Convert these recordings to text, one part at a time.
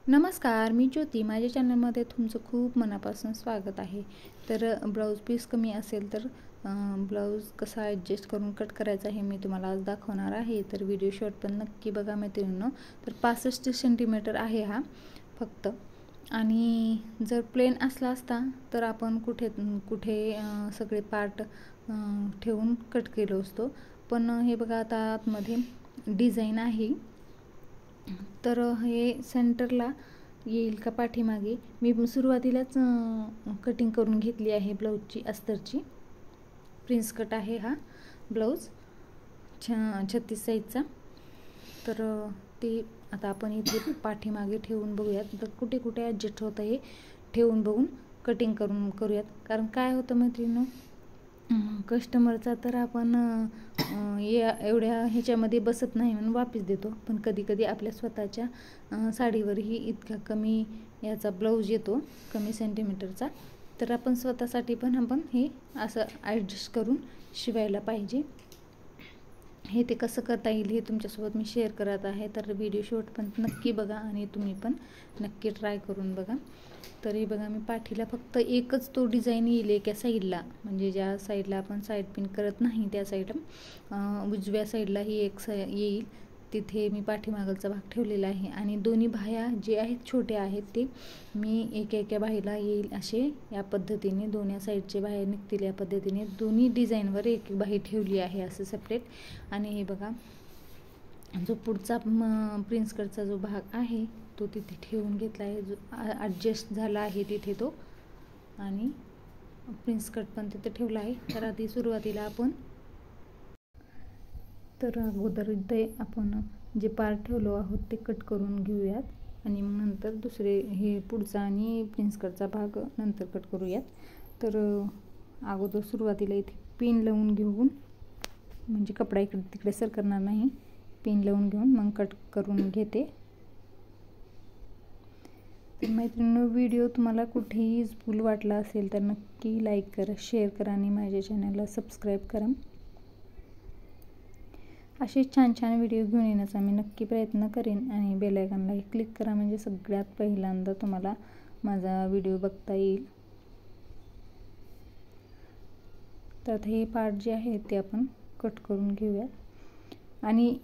नमस्कार, मी ज्योती. माझ्या चॅनलमध्ये तुमचं खूप मनापासून स्वागत आहे. तर ब्लाऊज पीस कमी असेल तर ब्लाऊज कसा ॲडजस्ट करून कट करायचा हे मी तुम्हाला आज दाखवणार आहे. तर व्हिडिओ शॉर्ट पण नक्की बघा मैत्रिणींनो. तर 65 सेंटीमीटर आहे हा फक्त. आणि जर प्लेन असला असता तर आपण कुठे सगळे पार्ट ठेवून कट केलो असतो. पण हे बघा आता आतमध्ये डिझाईन आहे. तर हे सेंटरला येईल का पाठीमागे मी सुरुवातीलाच कटिंग करून घेतली आहे ब्लाऊजची अस्तरची. प्रिन्स कट आहे हा ब्लाऊज 36 साईजचा. तर ते आता आपण इथे पाठीमागे ठेवून बघूयात. तर कुठे कुठे ॲडजस्ट होतं हे ठेवून बघून कटिंग करूयात. कारण काय होतं मैत्रिणींनो, कस्टमरचा तर आपण एवढ्या ह्याच्यामध्ये बसत नाही म्हणून वापस देतो. पण कधी कधी आपल्या स्वतःच्या साडीवरही इतका कमी याचा ब्लाऊज येतो, कमी सेंटीमीटरचा. तर आपण स्वतःसाठी पण आपण हे असं ॲडजस्ट करून शिवायला पाहिजे. हे ते कसं करता येईल हे तुमच्यासोबत मी शेअर करत आहे. तर व्हिडिओ शॉर्ट पण नक्की बघा आणि तुम्ही पण नक्की ट्राय करून बघा. तर हे बघा, मी पाठीला फक्त एकच तो डिझाईन येईल एका साईडला, म्हणजे ज्या साईडला आपण साईड पिन करत नाही त्या साईडला उजव्या साईडला ही एक येईल, तिथे मी पाठीमागलचा भाग ठेवलेला आहे. आणि दोन्ही बाह्या जे आहेत छोट्या आहेत ते मी एका बाहीला येईल असे या पद्धतीने दोन्ही साईडचे बाहेर निघतील या पद्धतीने दोन्ही डिझाईनवर एक बाही ठेवली आहे असं सेपरेट. आणि हे बघा, जो पुढचा प्रिन्स कटचा जो भाग आहे तो तिथे ठेवून घेतला आहे, जो ॲडजस्ट झाला आहे तिथे तो. आणि प्रिन्स कट पण तिथे ठेवला आहे. तर आधी सुरुवातीला आपण अगोदर इथे आपण जे पार्ट ठेवलो आहोत ते कट करून घेऊयात. आणि मग नंतर दुसरे हे पुढचा आणि प्रिन्स कटचा भाग नंतर कट करूयात. तर अगोदर सुरुवातीला इथे पिन लावून घेऊन, म्हणजे कपडा इकडे तिकडे सर करणार नाही, पिन लावून घेऊन मग कट करून घेते. तर मैत्रिणींनो, व्हिडिओ तुम्हाला कुठेही युजफुल वाटला असेल तर नक्की लाईक करा, शेअर करा आणि माझ्या चॅनलला सबस्क्राईब करा. असे छान छान व्हिडिओ घेऊन येण्याचा मी नक्की प्रयत्न करेन. आणि बेल आयकॉनलाही क्लिक करा, म्हणजे सगळ्यात पहिल्यांदा तुम्हाला माझा व्हिडिओ बघता येईल. तर आता हे पार्ट जे आहे ते आपण कट करून घेऊयात. आणि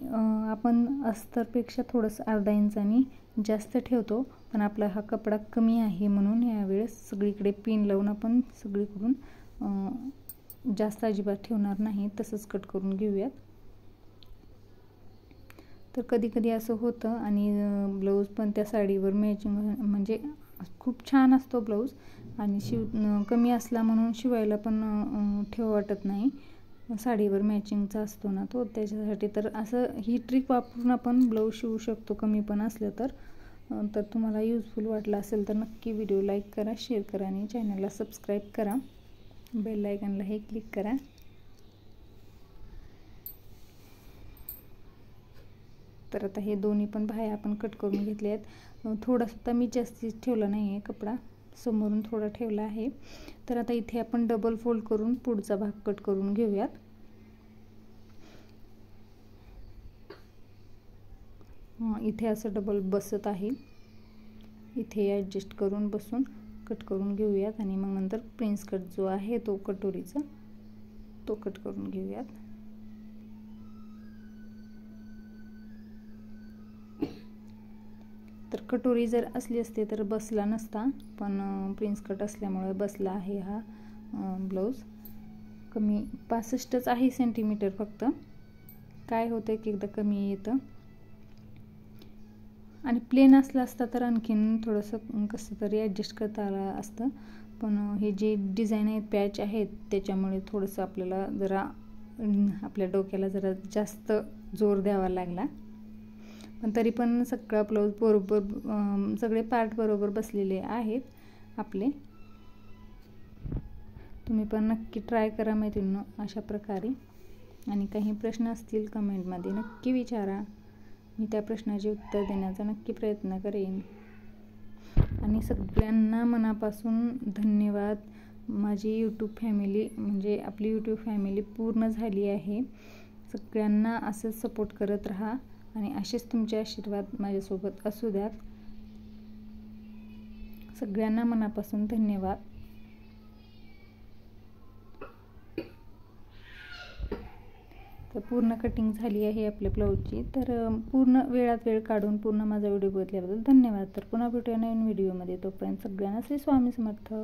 आपण अस्तरपेक्षा थोडंसं अर्धा इंचानी जास्त ठेवतो, पण आपला हा कपडा कमी आहे म्हणून यावेळेस सगळीकडे पिन लावून आपण सगळीकडून जास्त अजिबात ठेवणार नाही, तसंच कट करून घेऊयात. तर कधी कधी असं होतं. आणि ब्लाऊज पण त्या साडीवर मॅचिंग, म्हणजे खूप छान असतो ब्लाऊज. आणि कमी असला म्हणून शिवायला पण ठेव वाटत नाही, साडीवर मॅचिंगचा असतो ना तो, त्याच्यासाठी. तर असं ही ट्रिक वापरून आपण ब्लाऊज शिवू शकतो कमी पण असलं तर. तर तुम्हाला युजफुल वाटलं असेल तर नक्की व्हिडिओ लाईक करा, शेअर करा आणि चॅनलला सबस्क्राईब करा. बेल आयकॉनलाही क्लिक करा. तर आता हे दोन्ही पण बाह्या आपण कट करून घेतले आहेत. थोडासा मी जास्तीत ठेवला नाही आहे कपडा, समोरून थोडा ठेवला आहे. तर आता इथे आपण डबल फोल्ड करून पुढचा भाग कट करून घेऊयात. इथे असं डबल बसत आहे, इथे ॲडजस्ट करून बसून कट करून घेऊयात. आणि मग नंतर प्रिन्स कट जो आहे तो कटोरीचा तो कट करून घेऊयात. तर कटोरी जर असली असते तर बसला नसता, पण प्रिन्स कट असल्यामुळे बसला आहे हा ब्लाऊज. कमी 65च आहे सेंटीमीटर फक्त. काय होतं की एकदा कमी येतं. आणि प्लेन असला असता तर आणखीन थोडंसं कसं तरी ॲडजस्ट करता आलं असतं. पण हे जे डिझाईन आहेत, पॅच आहेत, त्याच्यामुळे थोडंसं आपल्याला जरा आपल्या डोक्याला जरा जास्त जोर द्यावा लागला. पण तरी पण सगळा ब्लाऊज बरोबर, सगळे पार्ट बरोबर बसलेले आहेत आपले. तुम्ही पण नक्की ट्राय करा मैत्रिणींनो अशा प्रकारे. आणि काही प्रश्न असतील कमेंटमध्ये नक्की विचारा, मी त्या प्रश्नाचे उत्तर देण्याचा नक्की प्रयत्न करेन. आणि सगळ्यांना मनापासून धन्यवाद. माझी यूट्यूब फॅमिली, म्हणजे आपली यूट्यूब फॅमिली पूर्ण झाली आहे. सगळ्यांना असंच सपोर्ट करत राहा आणि असेच तुमचे आशीर्वाद माझ्यासोबत असू द्यात. सगळ्यांना मनापासून धन्यवाद. तर पूर्ण कटिंग झाली आहे आपल्या ब्लाऊजची. तर पूर्ण वेळात वेळ काढून पूर्ण माझा व्हिडिओ बघितल्याबद्दल धन्यवाद. तर पुन्हा भेटूया नवीन व्हिडिओमध्ये. तोपर्यंत सगळ्यांना श्री स्वामी समर्थ.